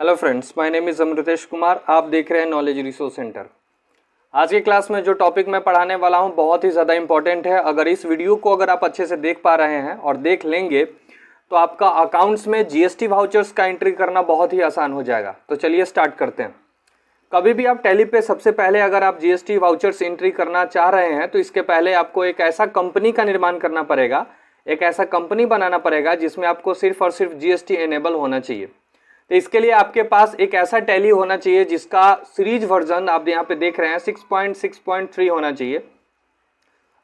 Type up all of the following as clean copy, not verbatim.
Hello friends, my name is Amritesh Kumar. आप देख रहे हैं नॉलेज रिसोर्स सेंटर। आज की क्लास में जो टॉपिक मैं पढ़ाने वाला हूं बहुत ही ज़्यादा इंपॉर्टेंट है। अगर इस वीडियो को आप अच्छे से देख पा रहे हैं और देख लेंगे तो आपका अकाउंट्स में जीएसटी वाउचर्स का एंट्री करना बहुत ही आसान हो जाएगा। तो चलिए स्टार्ट करते हैं। कभी भी आप टैली पे सबसे पहले अगर आप जीएसटी वाउचर्स एंट्री करना चाह रहे हैं तो इसके पहले आपको एक ऐसा कंपनी का निर्माण करना पड़ेगा, एक ऐसा कंपनी बनाना पड़ेगा जिसमें आपको सिर्फ और सिर्फ जीएसटी एनेबल होना चाहिए। तो इसके लिए आपके पास एक ऐसा टैली होना चाहिए जिसका सीरीज वर्जन आप यहाँ पे देख रहे हैं 6.6.3 होना चाहिए।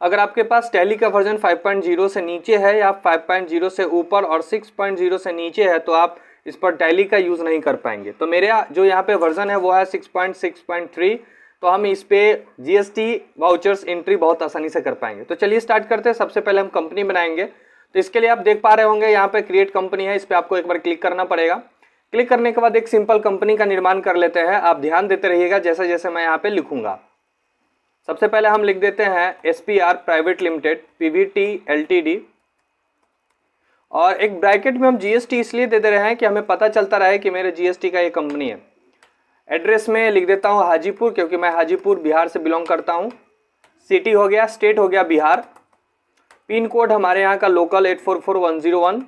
अगर आपके पास टैली का वर्जन 5.0 से नीचे है या 5.0 से ऊपर और 6.0 से नीचे है तो आप इस पर टैली का यूज़ नहीं कर पाएंगे। तो मेरे जो यहाँ पे वर्जन है वो है 6.6.3, तो हम इस पे जीएसटी वाउचर्स एंट्री बहुत आसानी से कर पाएंगे। तो चलिए स्टार्ट करते हैं। सबसे पहले हम कंपनी बनाएंगे। तो इसके लिए आप देख पा रहे होंगे यहाँ पे क्रिएट कंपनी है, इस पर आपको एक बार क्लिक करना पड़ेगा। क्लिक करने के बाद एक सिंपल कंपनी का निर्माण कर लेते हैं। आप ध्यान देते रहिएगा जैसे जैसे मैं यहाँ पे लिखूंगा। सबसे पहले हम लिख देते हैं SPR private limited PVT LTD, और एक ब्रैकेट में हम जीएसटी इसलिए दे रहे हैं कि हमें पता चलता रहे कि मेरे जीएसटी का ये कंपनी है। एड्रेस में लिख देता हूँ हाजीपुर, क्योंकि मैं हाजीपुर बिहार से बिलोंग करता हूँ। सिटी हो गया, स्टेट हो गया बिहार, पिन कोड हमारे यहाँ का local 844101,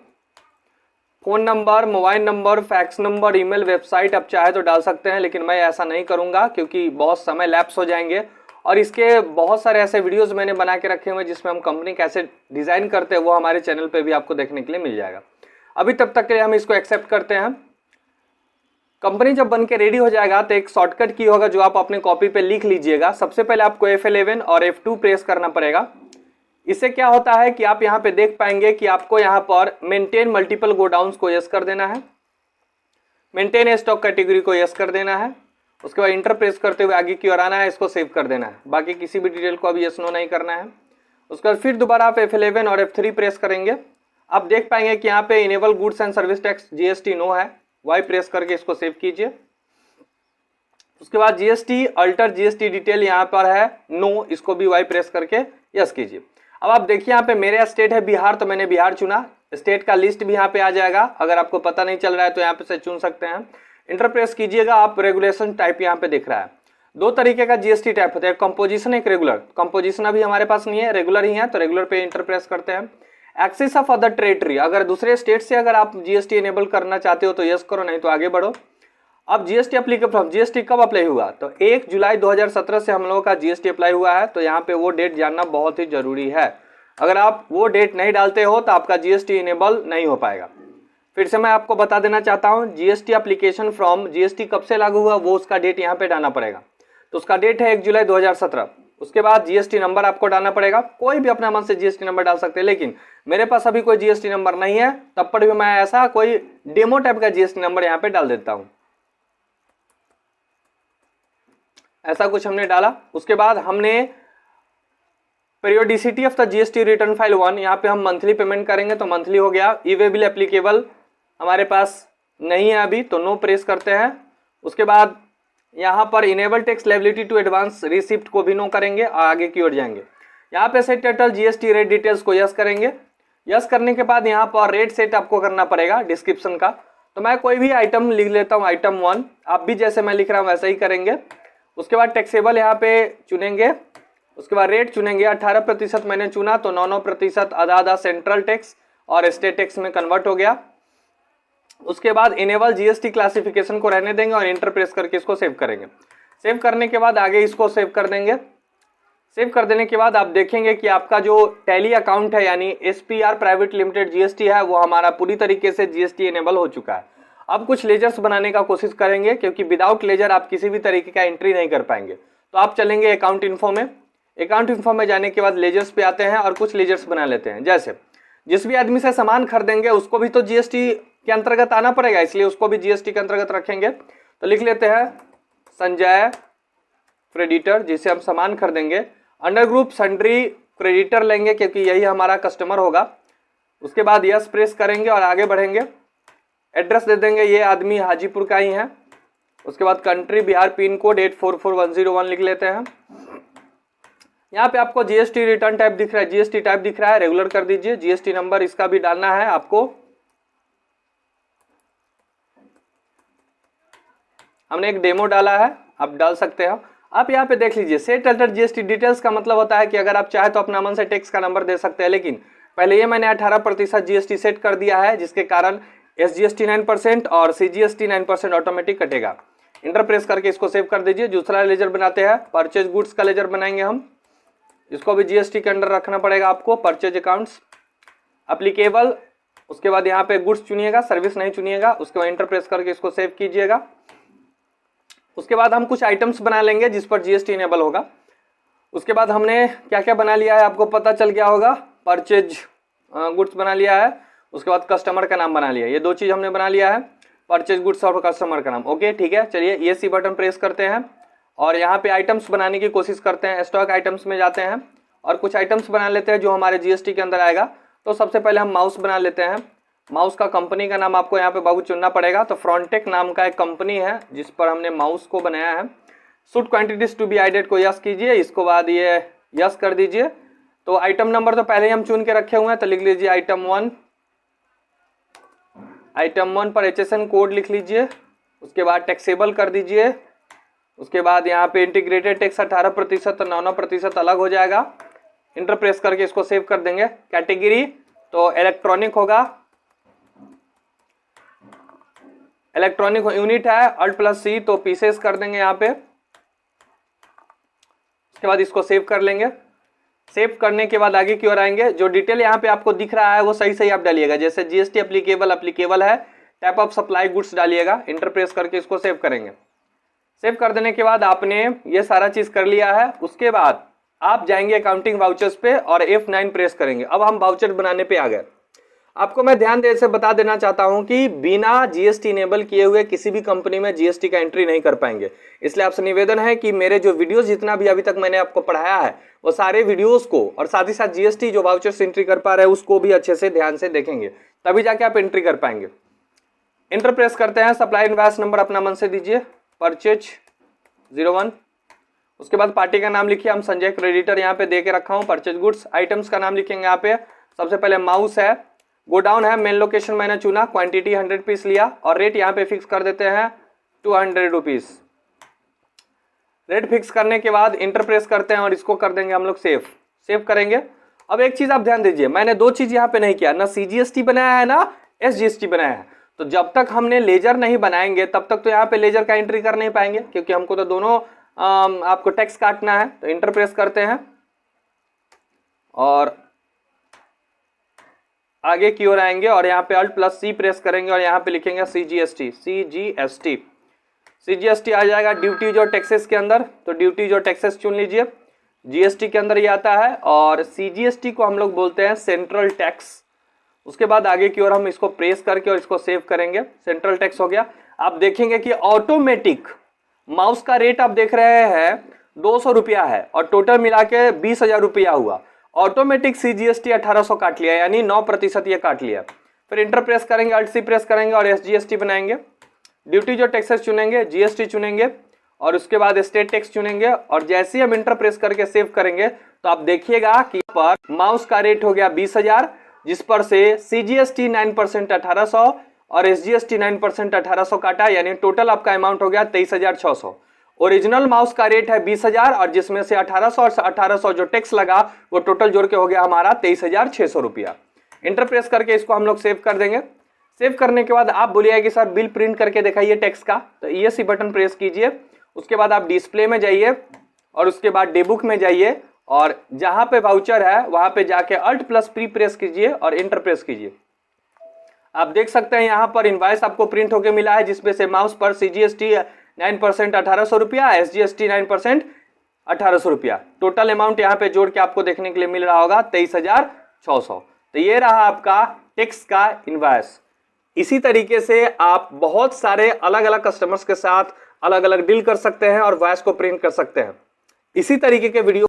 phone number, mobile number, fax number, email, website आप चाहे तो डाल सकते हैं, लेकिन मैं ऐसा नहीं करूंगा क्योंकि बहुत समय लैप्स हो जाएंगे। और इसके बहुत सारे ऐसे वीडियोस मैंने बना के रखे हुए हैं जिसमें हम कंपनी कैसे डिज़ाइन करते हैं, वो हमारे चैनल पे भी आपको देखने के लिए मिल जाएगा। अभी तब तक के लिए हम इसको एक्सेप्ट करते हैं। कंपनी जब बन के रेडी हो जाएगा तो एक शॉर्टकट की होगा जो आप अपने कॉपी पे लिख लीजिएगा। सबसे पहले आपको F11 और F2 प्रेस करना पड़ेगा। इससे क्या होता है कि आप यहाँ पे देख पाएंगे कि आपको यहाँ पर मेंटेन मल्टीपल गोडाउन्स को यस कर देना है, मेंटेन स्टॉक कैटेगरी को यस कर देना है। उसके बाद इंटर प्रेस करते हुए आगे की ओर आना है, इसको सेव कर देना है। बाकी किसी भी डिटेल को अभी यस नो नहीं करना है। उसके बाद फिर दोबारा आप F11 और F3 प्रेस करेंगे। आप देख पाएंगे कि यहाँ पे enable goods and service tax GST no है, वाई प्रेस करके इसको सेव कीजिए। उसके बाद जीएसटी अल्टर जीएसटी डिटेल यहाँ पर है नो, इसको भी वाई प्रेस करके यस कीजिए। अब आप देखिए यहाँ पे मेरा स्टेट है बिहार, तो मैंने बिहार चुना। स्टेट का लिस्ट भी यहाँ पे आ जाएगा। अगर आपको पता नहीं चल रहा है तो यहाँ पे से चुन सकते हैं। इंटर प्रेस कीजिएगा। आप रेगुलेशन टाइप यहाँ पे दिख रहा है। दो तरीके का जीएसटी टाइप होता है, कंपोजिशन, एक रेगुलर। कंपोजिशन अभी हमारे पास नहीं है, रेगुलर ही है, तो रेगुलर पे इंटर प्रेस करते हैं। एक्सेस ऑफ अदर टेरिटरी, अगर दूसरे स्टेट से अगर आप जीएसटी इनेबल करना चाहते हो तो यस करो, नहीं तो आगे बढ़ो। अब जीएसटी अप्लीकेबल, जीएसटी कब अप्लाई हुआ, तो 1 जुलाई 2017 से हम लोगों का जीएसटी अप्लाई हुआ है। तो यहाँ पे वो डेट जानना बहुत ही जरूरी है। अगर आप वो डेट नहीं डालते हो तो आपका जीएसटी इनेबल नहीं हो पाएगा। फिर से मैं आपको बता देना चाहता हूँ, जीएसटी एप्लीकेशन फ्रॉम, जीएसटी कब से लागू हुआ वो उसका डेट यहाँ पे डालना पड़ेगा। तो उसका डेट है 1 जुलाई 2017। उसके बाद जीएसटी नंबर आपको डालना पड़ेगा। कोई भी अपना मन से जीएसटी नंबर डाल सकते हैं, लेकिन मेरे पास अभी कोई जीएसटी नंबर नहीं है, तब पर भी मैं ऐसा कोई डेमो टाइप का जीएसटी नंबर यहाँ पे डाल देता हूँ। ऐसा कुछ हमने डाला। उसके बाद हमने periodicity of the GST return file 1, यहाँ पे हम मंथली पेमेंट करेंगे तो मंथली हो गया। ईवेबल एप्लीकेबल हमारे पास नहीं है अभी, तो नो प्रेस करते हैं। उसके बाद यहाँ पर enable tax liability to advance receipt को भी नो करेंगे और आगे की ओर जाएंगे। यहाँ पे set total GST rate details को यस करेंगे। यस करने के बाद यहाँ पर रेट सेट आपको करना पड़ेगा डिस्क्रिप्शन का। तो मैं कोई भी आइटम लिख लेता हूँ, आइटम 1। आप भी जैसे मैं लिख रहा हूँ वैसे ही करेंगे। उसके बाद टैक्सेबल यहाँ पे चुनेंगे। उसके बाद रेट चुनेंगे। 18% मैंने चुना, तो 9% आधा सेंट्रल टैक्स और स्टेट टैक्स में कन्वर्ट हो गया। उसके बाद इनेबल जीएसटी क्लासिफिकेशन को रहने देंगे और इंटर प्रेस करके इसको सेव करेंगे। सेव करने के बाद आगे इसको सेव कर देंगे। सेव कर देने के बाद आप देखेंगे कि आपका जो टैली अकाउंट है यानी SPR प्राइवेट लिमिटेड जीएसटी है वो हमारा पूरी तरीके से जीएसटी इनेबल हो चुका है। अब कुछ लेजर्स बनाने का कोशिश करेंगे, क्योंकि विदाउट लेजर आप किसी भी तरीके का एंट्री नहीं कर पाएंगे। तो आप चलेंगे अकाउंट इन्फो में। अकाउंट इन्फो में जाने के बाद लेजर्स पे आते हैं और कुछ लेजर्स बना लेते हैं। जैसे जिस भी आदमी से सामान खरीदेंगे उसको भी तो जीएसटी के अंतर्गत आना पड़ेगा, इसलिए उसको भी जीएसटी के अंतर्गत रखेंगे। तो लिख लेते हैं संजय क्रेडिटर, जिसे हम सामान खरीदेंगे। अंडर ग्रुप सन्ड्री क्रेडिटर लेंगे क्योंकि यही हमारा कस्टमर होगा। उसके बाद यस प्रेस करेंगे और आगे बढ़ेंगे। एड्रेस दे देंगे, ये आदमी हाजीपुर का ही है। उसके बाद कंट्री बिहार, पिन कोड 844101 लिख लेते हैं। यहाँ पे आपको जीएसटी रिटर्न टाइप दिख रहा है, जीएसटी टाइप दिख रहा है, रेगुलर कर दीजिए। जीएसटी नंबर इसका भी डालना है आपको। हमने एक डेमो डाला है, आप डाल सकते हो। आप यहाँ पे देख लीजिए, सेट अल्टर जीएसटी डिटेल्स का मतलब होता है कि अगर आप चाहे तो अपना मन से टैक्स का नंबर दे सकते हैं, लेकिन पहले ये मैंने 18% जीएसटी सेट कर दिया है, जिसके कारण एसजीएसटी 9% और सीजीएसटी 9% ऑटोमेटिक कटेगा। इंटर प्रेस करके इसको सेव कर दीजिए। दूसरा लेजर बनाते हैं, परचेज गुड्स का लेजर बनाएंगे हम, इसको भी जीएसटी के अंडर रखना पड़ेगा आपको। परचेज अकाउंट्स एप्लीकेबल, उसके बाद यहाँ पे गुड्स चुनिएगा, सर्विस नहीं चुनिएगा। उसके बाद इंटर प्रेस करके इसको सेव कीजिएगा। उसके बाद हम कुछ आइटम्स बना लेंगे जिस पर जीएसटी इनेबल होगा। उसके बाद हमने क्या क्या बना लिया है आपको पता चल गया होगा। परचेज गुड्स बना लिया है, उसके बाद कस्टमर का नाम बना लिया, ये दो चीज हमने बना लिया है, परचेज गुड्स और कस्टमर का नाम। ओके ठीक है, चलिए ये सी बटन प्रेस करते हैं और यहाँ पे आइटम्स बनाने की कोशिश करते हैं। स्टॉक आइटम्स में जाते हैं और कुछ आइटम्स बना लेते हैं जो हमारे जीएसटी के अंदर आएगा। तो सबसे पहले हम माउस बना लेते हैं। माउस का कंपनी का नाम आपको यहाँ पे बाबू चुनना पड़ेगा। तो फ्रॉन्टेक नाम का एक कंपनी है जिस पर हमने माउस को बनाया है। Should quantities to be added को यस कीजिए, इसको बाद ये यस कर दीजिए। तो आइटम नंबर तो पहले ही हम चुन के रखे हुए हैं, तो लिख लीजिए आइटम 1। आइटम 1 पर HSN कोड लिख लीजिए। उसके बाद टैक्सेबल कर दीजिए। उसके बाद यहाँ पे इंटीग्रेटेड टैक्स 18% और 9% अलग हो जाएगा। इंटर प्रेस करके इसको सेव कर देंगे। कैटेगरी तो इलेक्ट्रॉनिक होगा, इलेक्ट्रॉनिक यूनिट है, Alt+C तो पीसेस कर देंगे यहाँ पे। उसके बाद इसको सेव कर लेंगे। सेव करने के बाद आगे की ओर आएंगे। जो डिटेल यहाँ पे आपको दिख रहा है वो सही सही आप डालिएगा। जैसे जीएसटी एप्लीकेबल है, टाइप ऑफ सप्लाई गुड्स डालिएगा। इंटर प्रेस करके इसको सेव करेंगे। सेव कर देने के बाद आपने ये सारा चीज कर लिया है। उसके बाद आप जाएंगे अकाउंटिंग वाउचर्स पे और F9 प्रेस करेंगे। अब हम वाउचर बनाने पे आ गए। आपको मैं ध्यान से बता देना चाहता हूं कि बिना जीएसटी इनेबल किए हुए किसी भी कंपनी में जीएसटी का एंट्री नहीं कर पाएंगे। इसलिए आपसे निवेदन है कि मेरे जो वीडियोस जितना भी अभी तक मैंने आपको पढ़ाया है वो सारे वीडियोस को और साथ ही साथ जीएसटी जो वाउचर्स एंट्री कर पा रहे हैं उसको भी अच्छे से ध्यान से देखेंगे, तभी जाके आप एंट्री कर पाएंगे। इंटर प्रेस करते हैं। सप्लाई इनवॉइस नंबर अपना मन से दीजिए, परचेज 01। उसके बाद पार्टी का नाम लिखिए, हम संजय क्रेडिटर यहाँ पे दे के रखा हूँ। परचेज गुड्स आइटम्स का नाम लिखेंगे यहाँ पे। सबसे पहले माउस है, गोडाउन है, मेन लोकेशन मैंने चुना, क्वांटिटी 100 पीस लिया और रेट यहाँ पे फिक्स कर देते हैं 200 रुपीज। रेट फिक्स करने के बाद इंटर प्रेस करते हैं और इसको कर देंगे हम लोग सेव करेंगे। अब एक चीज आप ध्यान दीजिए, मैंने दो चीज यहाँ पे नहीं किया, ना सीजीएसटी बनाया है ना एसजीएसटी बनाया है। तो जब तक हमने लेजर नहीं बनाएंगे तब तक तो यहाँ पे लेजर का एंट्री कर नहीं पाएंगे, क्योंकि हमको तो दोनों आपको टैक्स काटना है। तो इंटर प्रेस करते हैं और आगे की ओर आएंगे और यहाँ पे Alt+C प्रेस करेंगे और यहाँ पे लिखेंगे सीजीएसटी आ जाएगा ड्यूटीज और टैक्सेस के अंदर। तो ड्यूटीज और टैक्सेस चुन लीजिए। जीएसटी के अंदर ये आता है और सीजीएसटी को हम लोग बोलते हैं सेंट्रल टैक्स। उसके बाद आगे की ओर हम इसको प्रेस करके और इसको सेव करेंगे। सेंट्रल टैक्स हो गया। आप देखेंगे कि ऑटोमेटिक माउस का रेट आप देख रहे हैं 200 रुपया है और टोटल मिला के 20,000 रुपया हुआ। ऑटोमेटिक सीजीएसटी 1800 काट लिया, यानी 9% ये काट लिया। फिर इंटर प्रेस करेंगे, Alt+C प्रेस करेंगे और एसजीएसटी बनाएंगे। ड्यूटी जो टैक्सेस चुनेंगे, जीएसटी चुनेंगे और उसके बाद स्टेट टैक्स चुनेंगे। और जैसे ही हम इंटर प्रेस करके सेव करेंगे तो आप देखिएगा कि पर माउस का रेट हो गया 20,000, जिस पर से सीजीएसटी 9% 1800 और एसजीएसटी 9% 1800 काटा, यानी टोटल आपका अमाउंट हो गया 23,600। ओरिजिनल माउस का रेट है 20,000 और जिसमें से 1800 और 1800 जो टैक्स लगा वो टोटल जोड़ के हो गया हमारा 23,600 रुपया। इंटर प्रेस करके इसको हम लोग सेव कर देंगे। सेव करने के बाद आप बोलिए कि सर बिल प्रिंट करके दिखाइए टैक्स का, तो ये सी बटन प्रेस कीजिए। उसके बाद आप डिस्प्ले में जाइए और उसके बाद डेबुक में जाइए और जहां पे वाउचर है वहां पे जाके Alt+P प्रेस कीजिए और इंटर प्रेस कीजिए। आप देख सकते हैं यहाँ पर इनवॉइस आपको प्रिंट होके मिला है, जिसमें से माउस पर सीजीएसटी 9% 1800 रुपया, एसजीएसटी 9% 1800 रुपया, टोटल अमाउंट यहाँ पे जोड़ के आपको देखने के लिए मिल रहा होगा 23,600। तो ये रहा आपका टैक्स का इनवॉइस। इसी तरीके से आप बहुत सारे अलग अलग कस्टमर्स के साथ अलग अलग डील कर सकते हैं और वॉइस को प्रिंट कर सकते हैं। इसी तरीके के वीडियो